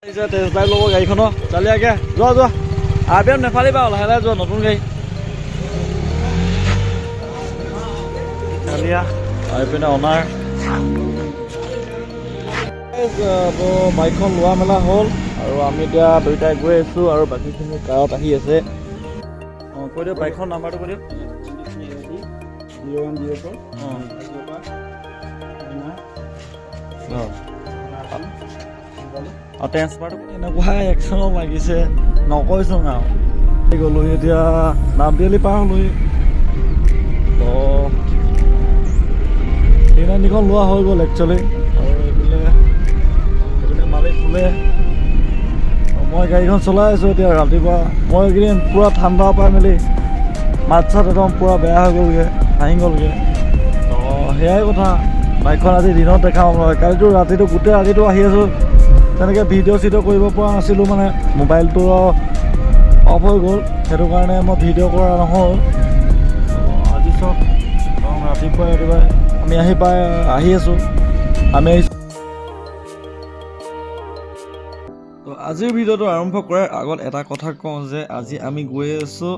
Test drive ল'ব গাড়ীখনৰ চালিয়াকে যোৱা আৰপিএম নেফালিবা লাহে লাহে যোৱা নতুন গাড়ী চালিয়া আৰপিএম অনাৰ বাইকখন লোৱা মেলা হ'ল আৰু আমি এতিয়া দুইটাই গৈ আছোঁ আৰু বাকীখিনি কাৰত আহি আছে অঁ কৈ দিয়ক বাইকখন নাম্বাৰটো কৈ দিয়ক 0104 আৰু ট্ৰেন্সফাৰটো এনেকুৱা একচন লাগিছে নকৈছোঁ আৰু গ'লোহি এতিয়া নামবিলি পাৰ হ'লোহি তো তিনিখন লোৱা হৈ গ'ল একচুৱেলি আৰু এইপিনে মালিক খোলে মই গাড়ীখন চলাই আছোঁ এতিয়া ৰাতিপুৱা মই এইকেইদিন পূৰা ঠাণ্ডা পাই মেলি মাত চাত একদম পূৰা বেয়া হৈ গ'লগৈ ভাঙি গ'লগৈ তো সেয়াই কথা বাইকখন আজি দিনত দেখাওঁ নহয় কালিতো ৰাতিটো গোটেই ৰাতিটো আহি আছোঁ তেনেকৈ ভিডিঅ' চিডিঅ' কৰিব পৰা নাছিলোঁ মানে মোবাইলটো অফ হৈ গ'ল সেইটো কাৰণে মই ভিডিঅ' কৰা নহ'ল আজি চব ৰাতিপুৱাই আমি আহি আছোঁ আমি আহিছোঁ তো আজিৰ ভিডিঅ'টো আৰম্ভ কৰাৰ আগত এটা কথা কওঁ যে আজি আমি গৈ আছোঁ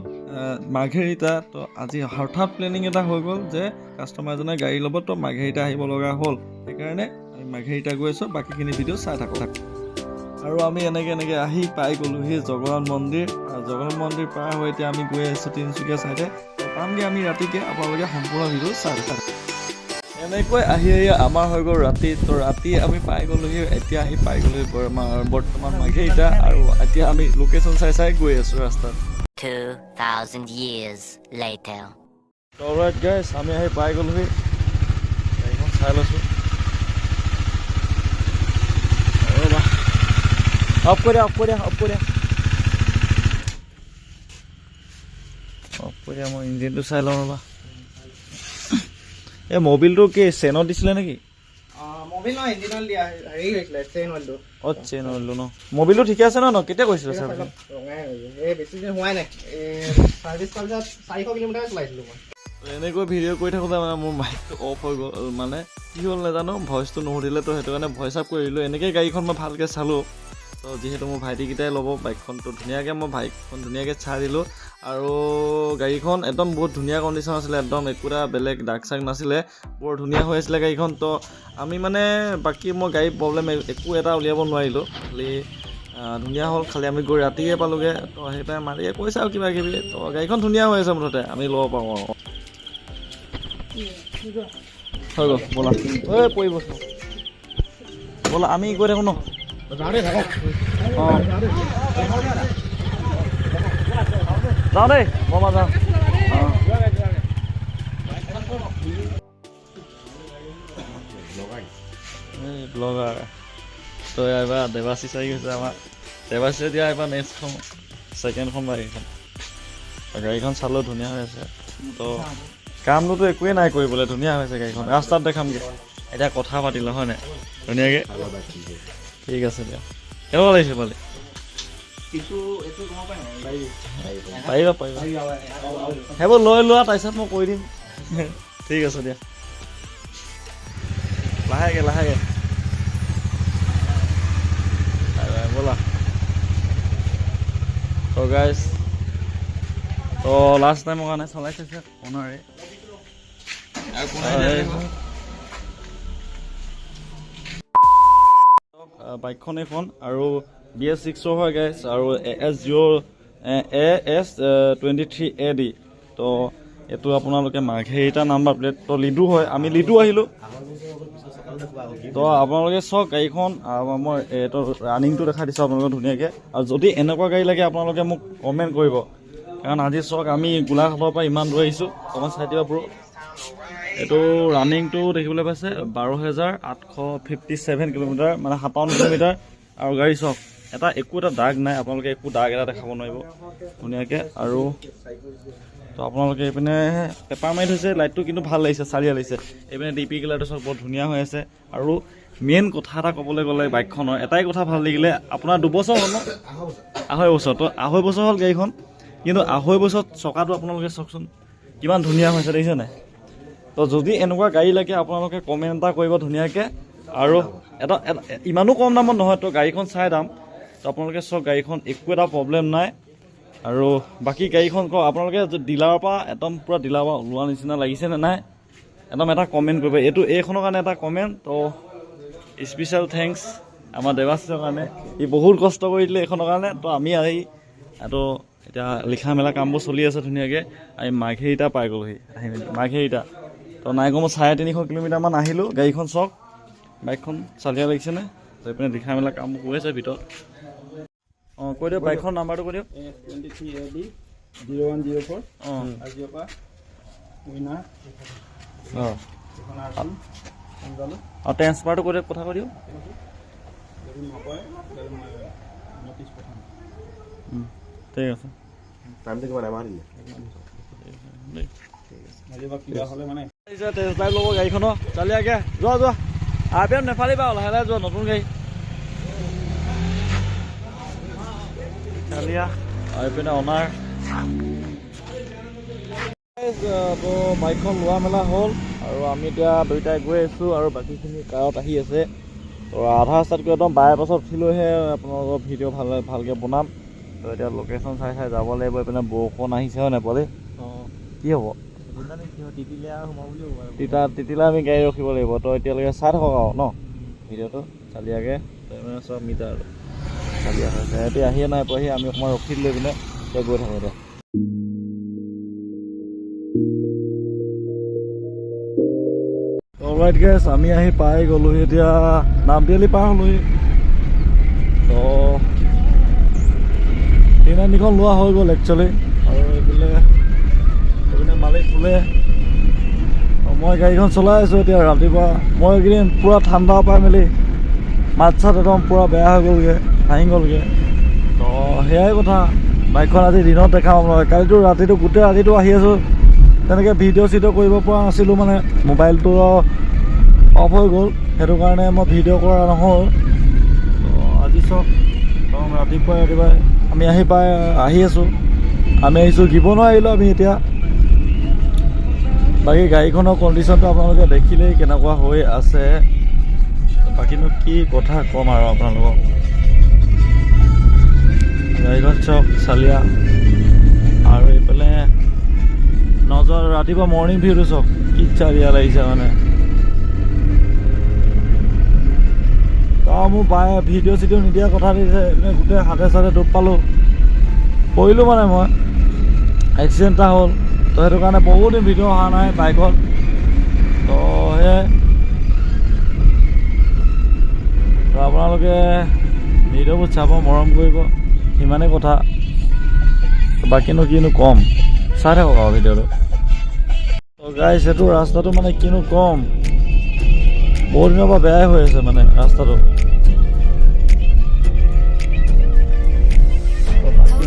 মাৰ্ঘেৰিটা তো আজি হঠাৎ প্লেনিং এটা হৈ গ'ল যে কাষ্টমাৰ এজনে গাড়ী ল'ব তো মাৰ্ঘেৰিটা আহিব লগা হ'ল সেইকাৰণে আমি মাৰ্ঘেৰিটা গৈ আছোঁ বাকীখিনি ভিডিঅ' চাই থাকোঁ আৰু আমি এনেকৈ আহি পাই গ'লোহি জগন্নাথ মন্দিৰ পাৰ হৈ এতিয়া আমি গৈ আছোঁ তিনিচুকীয়া ছাইডে পামগৈ আমি ৰাতিকৈ আপোনালোকে সম্পূৰ্ণ ভিডিঅ' চাই এনেকৈ আহি আমাৰ হৈ গ'ল ৰাতি তো ৰাতি আমি পাই গ'লোহি এতিয়া আহি পাই গ'লোহি বৰ্তমান মাৰ্ঘেৰিটা আৰু এতিয়া আমি লোকেশ্যন চাই গৈ আছোঁ ৰাস্তাত 2000 years later অলৰাইট গাইছ আমি আহি পাই গ'লোহি গাড়ীখন চাই লৈছোঁ অফ কৰি দিয়া মই ইঞ্জিনটো চাই লওঁ ৰ'বা এই মবিলটো কি চেনত দিছিলে নেকি অঁ চেন অইলটো ন মবিলটো ঠিকে আছে ন কেতিয়া কৈছিলে এনেকৈ ভিডিঅ' কৰি থাকোঁতে মানে মোৰ মাইকটো অফ হৈ গ'ল মানে কি হ'ল নাজানো ভইচটো নুসুধিলে তো সেইটো কাৰণে ভইচ আপ কৰি দিলোঁ এনেকৈ গাড়ীখন মই ভালকৈ চালোঁ তো যিহেতু মোৰ ভাইটিকেইটাই ল'ব বাইকখনটো ধুনীয়াকৈ মই বাইকখন ধুনীয়াকৈ চাই দিলোঁ আৰু গাড়ীখন একদম বহুত ধুনীয়া কণ্ডিশ্যন আছিলে একদম একোটা বেলেগ দাগ চাগ নাছিলে বৰ ধুনীয়া হৈ আছিলে গাড়ীখন তো আমি মানে বাকী মই গাড়ীৰ প্ৰব্লেম একো এটা উলিয়াব নোৱাৰিলোঁ খালি ধুনীয়া হ'ল খালি আমি গৈ ৰাতিয়ে পালোঁগৈ তো সেইকাৰণে মালিকে কৈছে আৰু কিবা কিবি তো গাড়ীখন ধুনীয়া হৈ আছে মুঠতে আমি ল'ব পাৰোঁ আৰু হৈ গ'ল ব'লা পৰিব ব'লা আমি গৈ থাকোঁ ন অঁ যাওঁ দেই মই যাওঁ অঁ এই ব্লগাৰ তো এইবাৰ দেৱাশিষ আহি গৈছে আমাৰ দেৱাশিষে দিয়া এইবাৰ নেক্সটখন ছেকেণ্ডখন গাড়ীখন চালেও ধুনীয়া হৈ আছে তো কামটোতো একোৱেই নাই কৰিবলৈ ধুনীয়া হৈছে গাড়ীখন ৰাস্তাত দেখামগৈ এতিয়া কথা পাতিলোঁ হয় নাই ধুনীয়াকৈ ঠিক আছে দিয়া কেনেকুৱা লাগিছে পালি পাৰিবা সেইবোৰ লৈ লোৱা তাৰপিছত মই কৈ দিম ঠিক আছে দিয়া লাহেকৈ ব'লা তো গাইজ তো লাষ্ট টাইমৰ কাৰণে চলাই চাইছে অনাৰে বাইকখন এইখন আৰু BS6 হয় গাইজ আৰু AS23AD তো এইটো আপোনালোকে মাৰ্ঘেৰিটা নাম্বাৰ প্লেট তো লিডু হয় আমি লিডু আহিলোঁ তো আপোনালোকে চাওক গাড়ীখন মই এইটো ৰানিংটো দেখাই দিছোঁ আপোনালোকে ধুনীয়াকৈ আৰু যদি এনেকুৱা গাড়ী লাগে আপোনালোকে মোক কমেণ্ট কৰিব কাৰণ আজি চাওক আমি গোলাঘাটৰ পৰা ইমান দূৰ আহিছোঁ অকণমান চাই দিবা ব্ৰ এইটো ৰানিংটো দেখিবলৈ পাইছে 12,857 কিলোমিটাৰ মানে 57 কিলোমিটাৰ আৰু গাড়ী চাওক একো এটা দাগ নাই আপোনালোকে একো দাগ এটা দেখাব নোৱাৰিব ধুনীয়াকৈ আৰু তো আপোনালোকে এইপিনে পেপাৰ মাৰি থৈছে লাইটটো কিন্তু ভাল লাগিছে চাৰিয়া লাগিছে এইপিনে DP কালাৰটো চাওক বৰ ধুনীয়া হৈ আছে আৰু মেইন কথা এটা ক'বলৈ গ'লে বাইকখনৰ এটাই কথা ভাল লাগিলে আপোনাৰ 2 বছৰ হ'ল ন 2.5 বছৰ তো 2.5 বছৰ হ'ল গাড়ীখন কিন্তু 2.5 বছৰত চকাটো আপোনালোকে চাওকচোন কিমান ধুনীয়া হৈছে দেখিছে নাই তো যদি এনেকুৱা গাড়ী লাগে আপোনালোকে কমেণ্ট এটা কৰিব ধুনীয়াকৈ আৰু এটা ইমানো কম দামত নহয় তো গাড়ীখন চাই দাম তো আপোনালোকে চাওক গাড়ীখন একো এটা প্ৰব্লেম নাই আৰু বাকী গাড়ীখন কওক আপোনালোকে ডিলাৰৰ পৰা একদম পূৰা ডিলাৰৰ পৰা ওলোৱা নিচিনা লাগিছে নে নাই একদম এটা কমেণ্ট কৰিব এইখনৰ কাৰণে এটা কমেণ্ট তো স্পেচিয়েল থেংকছ আমাৰ দেৱাশীষৰ কাৰণে ই বহুত কষ্ট কৰি দিলে এইখনৰ কাৰণে তো আমি আহি তো এতিয়া লিখা মেলা কামবোৰ চলি আছে ধুনীয়াকৈ আমি মাৰ্ঘেৰিটা পাই গ'লোহি আহি মেলি মাৰ্ঘেৰিটা তো নাই কমেও 350 কিলোমিটাৰমান আহিলোঁ গাড়ীখন চাওক বাইকখন চালিয়া লাগিছেনে তো এইপিনে লিখা মেলা কামবোৰ হৈ আছে ভিতৰত অঁ কৈ দিয়ক বাইকখনৰ নাম্বাৰটো কৈ দিয়ক 23AD0104 অঁ আজিৰ পৰা উইনাৰ অঁ এখন আৰ্চন সোনকালে আৰু ট্ৰেন্সফাৰটো কৈ দিয়ক কথা কৈ দিয়ক যদি নকয় তেতিয়াহ'লে মই নটিছ পঠাম ঠিক আছে টাইমটো কিমান এমাহ দিলে আজি বা কিবা হ'লে মানে টেষ্ট ড্ৰাইভ ল'ব গাড়ীখনৰ চালিয়াকৈ যোৱা যোৱা RPM নেফালিবা লাহে লাহে যোৱা নতুন গাড়ী চালিয়া আৰু এইপিনে অনাৰ তো বাইকখন লোৱা মেলা হ'ল আৰু আমি এতিয়া দুইটাই গৈ আছোঁ আৰু বাকীখিনি কাৰত আহি আছে তো আধা ৰাস্তাতকৈ একদম বাইপাছত উঠিলৈহে আপোনালোকৰ ভিডিঅ' ভালকৈ বনাম তো এতিয়া লোকেশ্যন চাই চাই যাব লাগিব এইপিনে বৰষুণ আহিছে হয় নাই পোৱালি কি হ'ব তিতিলে আমি গাড়ী ৰখিব লাগিব তো এতিয়ালৈকে চাই থাকক আৰু ন ভিডিঅ'টো চালিয়াকৈ মানে চব মিটাৰ আৰু চালিয়া হৈছে সিহঁতি আহিয়ে নাই পোৱাহি আমি অকণমান ৰখি লৈ পিনে এতিয়া গৈ থাকোঁ এতিয়া অলৰাইট গাইছ আমি আহি পাই গ'লোহি এতিয়া নামতিআলি পাৰ হ'লোহি তো তিনিখন লোৱা হৈ গ'ল একচুৱেলি আৰু এইপিনে মালিক খোলে মই গাড়ীখন চলাই আছোঁ এতিয়া ৰাতিপুৱা মই এইকেইদিন পূৰা ঠাণ্ডা পাই মেলি মাত চাত একদম পূৰা বেয়া হৈ গ'লগৈ ভাঙি গ'লগৈ তো সেয়াই কথা বাইকখন আজি দিনত দেখাম নহয় কালিতো ৰাতিটো গোটেই ৰাতিটো আহি আছোঁ তেনেকৈ ভিডিঅ' চিডিঅ' কৰিব পৰা নাছিলোঁ মানে মোবাইলটো অফ হৈ গ'ল সেইটো কাৰণে মই ভিডিঅ' কৰা নহ'ল তো আজি চব একদম ৰাতিপুৱাই আমি আহি আছোঁ আমি আহিছোঁ গিবনো আহিলোঁ আমি এতিয়া বাকী গাড়ীখনৰ কণ্ডিশ্যনটো আপোনালোকে দেখিলেই কেনেকুৱা হৈ আছে বাকীনো কি কথা ক'ম আৰু আপোনালোকক গাড়ীখন চক চালিয়া আৰু এইফালে নজৰ ৰাতিপুৱা মৰ্ণিং ভিউটো চক কি চালিয়া লাগিছে মানে তো মোৰ বায়ে ভিডিঅ' চিডিঅ' নিদিয়া কথা দিছে গোটেই হাতে চাতে দুখ পালোঁ পৰিলোঁ মানে মই এক্সিডেণ্ট এটা হ'ল তো সেইটো কাৰণে বহুত দিন ভিডিঅ' অহা নাই বাইকত তো সেয়াই তো আপোনালোকে ভিডিঅ'বোৰ চাব মৰম কৰিব সিমানেই কথা বাকীনো কিনো ক'ম চাই থাকক আৰু ভিডিঅ'টো তো গাইছ এইটো ৰাস্তাটো মানে কিনো ক'ম বহুত দিনৰ পৰা বেয়াই হৈ আছে মানে ৰাস্তাটো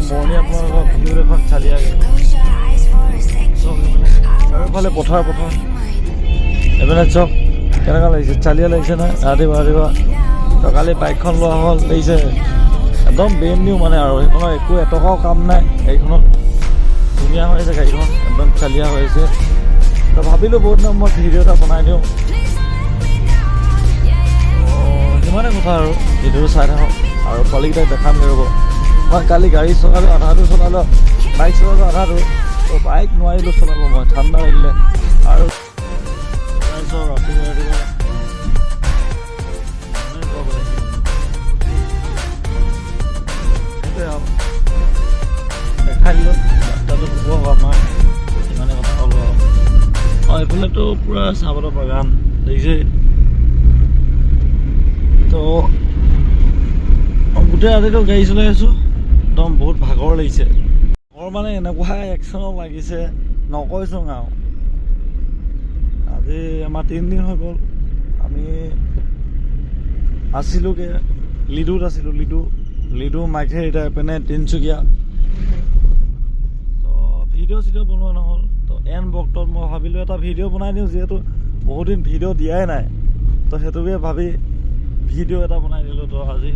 মৰ্ণিং আপোনালোকৰ ভিডিঅ' এখন চালিয়াকৈ চাৰিওফালে পথাৰ এইপিনে চক কেনেকুৱা লাগিছে চালিয়া লাগিছে নহয় ৰাতিপুৱা তো কালি বাইকখন লোৱা হ'ল লাগিছে একদম ব্ৰেণ্ড নিউ মানে আৰু সেইখনৰ একো এটকাও কাম নাই গাড়ীখনত ধুনীয়া হৈ আছে গাড়ীখন একদম চালিয়া হৈ আছে তো ভাবিলোঁ বহুত দিনৰ মই ভিডিঅ' এটা বনাই দিওঁ সিমানে কথা আৰু ভিডিঅ'টো চাই থাকক আৰু পোৱালিকেইটাক দেখামগৈ ৰ'ব মই কালি গাড়ী চলালোঁ আধাটো চলালোঁ বাইক চলালোঁ আধাটো তো বাইক নোৱাৰিলোঁ চলাব মই ঠাণ্ডা লাগিলে আৰু ৰাতিপুৱা সেইটোৱে আৰু দেখাই দিলোঁ ৰাস্তাটো হ'ব আমাৰ সিমানে কথা হ'ল আৰু এইফালেতো পূৰা চাহপাতৰ বাগান দেখিছে তো গোটেই ৰাতিটো গাড়ী চলাই আছোঁ একদম বহুত ভাগৰ লাগিছে ভাগৰ মানে এনেকুৱা একশ্যনত লাগিছে নকৈছোঁ আৰু আজি আমাৰ 3 দিন হৈ গ'ল আমি আছিলোঁগৈ লিডুত আছিলোঁ লিডু মাৰ্ঘেৰিটা এইপিনে তিনিচুকীয়া তো ভিডিঅ' চিডিঅ' বনোৱা নহ'ল তো এন বক্তত মই ভাবিলোঁ এটা ভিডিঅ' বনাই দিওঁ যিহেতু বহুত দিন ভিডিঅ' দিয়াই নাই তো সেইটোকে ভাবি ভিডিঅ' এটা বনাই দিলোঁ তো আজি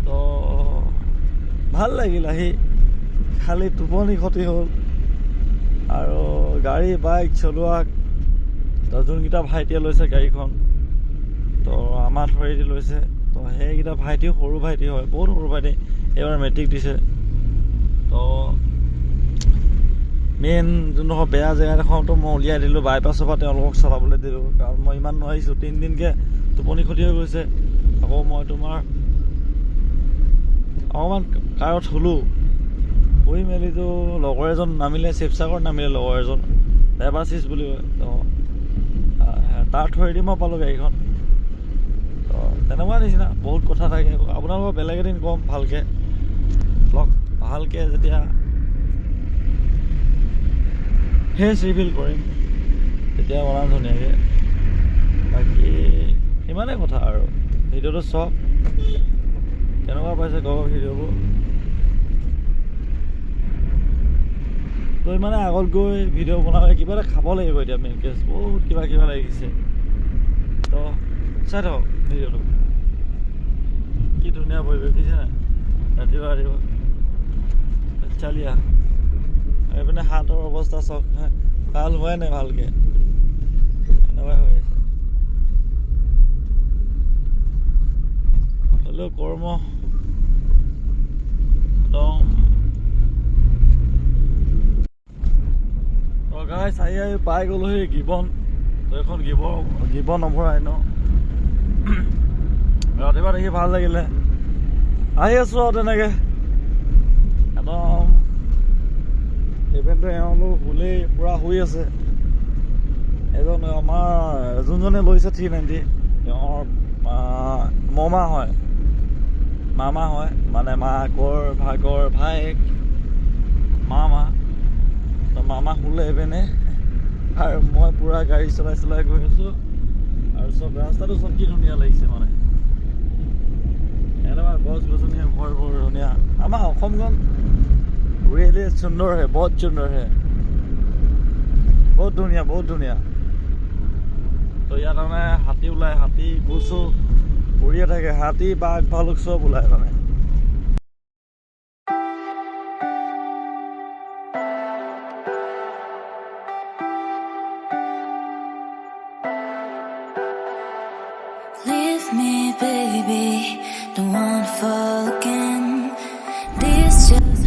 তো ভাল লাগিল আহি খালি টোপনি ক্ষতি হ'ল আৰু গাড়ী বাইক চলোৱা তো যোনকেইটা ভাইটিয়ে লৈছে গাড়ীখন তো আমাৰ থ্ৰুৱেদি লৈছে তো সেইকেইটা ভাইটি সৰু ভাইটি হয়, বহুত সৰু ভাইটি, এইবাৰ মেট্ৰিক দিছে। তো মেইন যোনডোখৰ বেয়া জেগাডোখৰতো মই উলিয়াই দিলোঁ, বাইপাছৰ পৰা তেওঁলোকক চলাবলৈ দিলোঁ, কাৰণ মই ইমান নোৱাৰিছোঁ, 3 দিনকৈ টোপনি ক্ষতি হৈ গৈছে। আকৌ মই তোমাৰ অকণমান কাৰত শুলোঁ, শুই মেলিতো লগৰ এজন নামিলে, শিৱসাগৰত নামিলে লগৰ এজন, দেৱাশিষ বুলি কয়। তো তাৰ থ্ৰুৱেদি মই পালোঁ গাড়ীখন। তো তেনেকুৱা নিচিনা বহুত কথা থাকে। আপোনালোকক বেলেগ এদিন ক'ম ভালকৈ, ভালকৈ যেতিয়া ফেচ ৰিভিল কৰিম তেতিয়া বনাম ধুনীয়াকৈ। বাকী সিমানেই কথা আৰু। ভিডিঅ'টো চাওক, কেনেকুৱা পাইছে কওক ভিডিঅ'বোৰ। তো ইমানে আগত গৈ ভিডিঅ' বনালে কিবা এটা খাব লাগিব এতিয়া, মেইন কেছ বহুত কিবা লাগিছে। তো চাই থাকক ভিডিঅ'টো, কি ধুনীয়া পৰিৱেশ দিছে নাই ৰাতিপুৱা চালিয়া। এইপিনে হাতৰ অৱস্থা চাওক, ভাল হোৱাই নাই ভালকৈ, এনেকুৱাই হৈ আছে। হ'লেও কৰ্ম একদম গাই চাই আহি পাই গ'লোহি গিবন। তো এখন গিবন নভৰাই ন, ৰাতিপুৱা দেখি ভাল লাগিলে, আহি আছোঁ আৰু তেনেকৈ একদম। ইভেণ্টটো এওঁলোক শুলেই, পূৰা শুই আছে। এজন আমাৰ যোনজনে লৈছে 390, তেওঁৰ মামা হয়, মানে মাকৰ ভাগৰ ভায়েক মামা। তো মামা শুলে ইপিনে, আৰু মই পূৰা গাড়ী চলাই গৈ আছোঁ। আৰু চব ৰাস্তাটো চব কি ধুনীয়া লাগিছে, মানে এনেকুৱা গছ গছনি ঘৰবোৰ ধুনীয়া। আমাৰ অসমখন ৰিয়েলি সুন্দৰ হে, বহুত সুন্দৰ হে, বহুত ধুনীয়া। তো ইয়াত মানে হাতী ওলায়, হাতী কচু পৰিয়ে থাকে, হাতী বাঘ ভালুক চব ওলায় মানে। Leave me, baby, don't wanna fall again. This just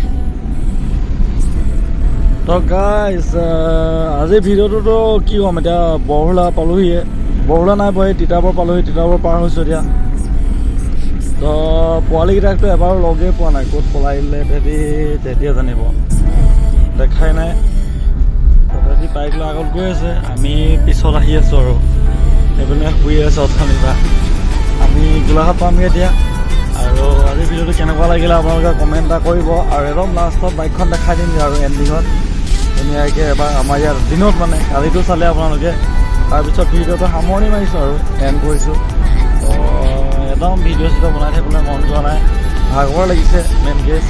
তো গাইজ আজি ভিডিঅ'টোতো কি ক'ম, এতিয়া বৰহোলা পালোহিয়ে, বৰহোলা নাই পোৱা, তিতাবৰ পালোহি, তিতাবৰ পাৰ হৈছোঁ এতিয়া। তো পোৱালিকেইটাকতো এবাৰো লগেই পোৱা নাই, ক'ত পলাই দিলে তেতিয়া জানিব, দেখাই নাই। তো তেহেঁতি বাইক লৈ আগত গৈ আছে, আমি পিছত আহি আছোঁ আৰু সেইপিনে শুই আছে অথনিৰ পৰা। আমি গোলাঘাট পামগৈ এতিয়া। আৰু আজি ভিডিঅ'টো কেনেকুৱা লাগিলে আপোনালোকে কমেণ্ট এটা কৰিব, আৰু একদম লাষ্টত বাইকখন দেখাই দিম আৰু এণ্ডিঙত ধুনীয়াকৈ এবাৰ আমাৰ ইয়াত দিনত, মানে কালিটো চালে আপোনালোকে। তাৰপিছত ভিডিঅ'টো সামৰণি মাৰিছোঁ আৰু এণ্ড কৰিছোঁ। তো একদম ভিডিঅ' চিডিঅ' বনাই থাকিবলৈ মন যোৱা নাই, ভাগৰ লাগিছে মেইন কেছ।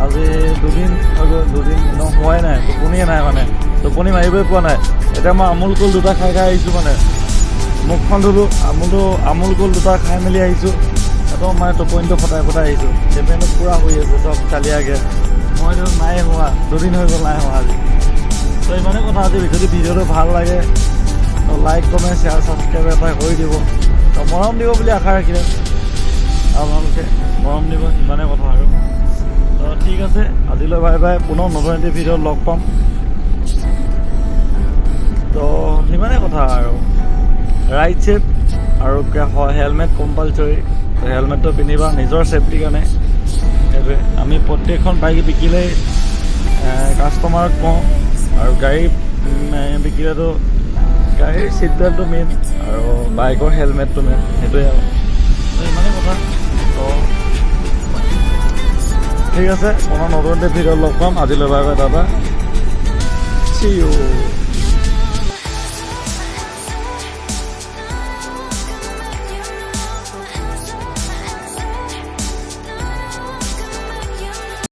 আজি 2 দিন হৈ গ'ল, 2 দিন একদম হোৱাই নাই, টোপনিয়ে নাই, মানে টোপনি মাৰিবই পোৱা নাই। এতিয়া মই আমুল কুল 2টা খাই আহিছোঁ, মানে মুখখন ধুলোঁ, আমুল কুল 2টা খাই মেলি আহিছোঁ। একদম মানে টোপনিটো ফটাই আহিছোঁ। সেইপিনে পূৰা শুই আছে চব চালিয়াকৈ, মইতো নাই হোৱা, 2 দিন হৈ গ'ল নাই হোৱা আজি। তো ইমানেই কথা আজি। যদি ভিডিঅ'টো ভাল লাগে তো লাইক কমেণ্ট শ্বেয়াৰ ছাবস্ক্ৰাইব এটা কৰি দিব। তো মৰম দিব বুলি আশা ৰাখিলে আপোনালোকে, মৰম দিব, ইমানেই কথা আৰু। তো ঠিক আছে, আজিলৈ বাই বাই, পুনৰ নতুন এটি ভিডিঅ'ত লগ পাম। তো সিমানেই কথা আৰু। ৰাইড ছেফ আৰু হেলমেট কম্পালচৰি। তো হেলমেটটো পিন্ধিবা নিজৰ ছেফটিৰ কাৰণে, সেইটোৱে। আমি প্ৰত্যেকখন বাইক বিকিলেই কাষ্টমাৰক কওঁ, আৰু গাড়ী বিকিলেতো গাড়ীৰ ছিট বেল্টটো মেইন, আৰু বাইকৰ হেলমেটটো মেইন, সেইটোৱে আৰু। ইমানেই কথা। তো ঠিক আছে, পুনৰ নতুন ভিডিঅ'ত লগ পাম। আজিলৈ বাই বাই, দাদা, see you।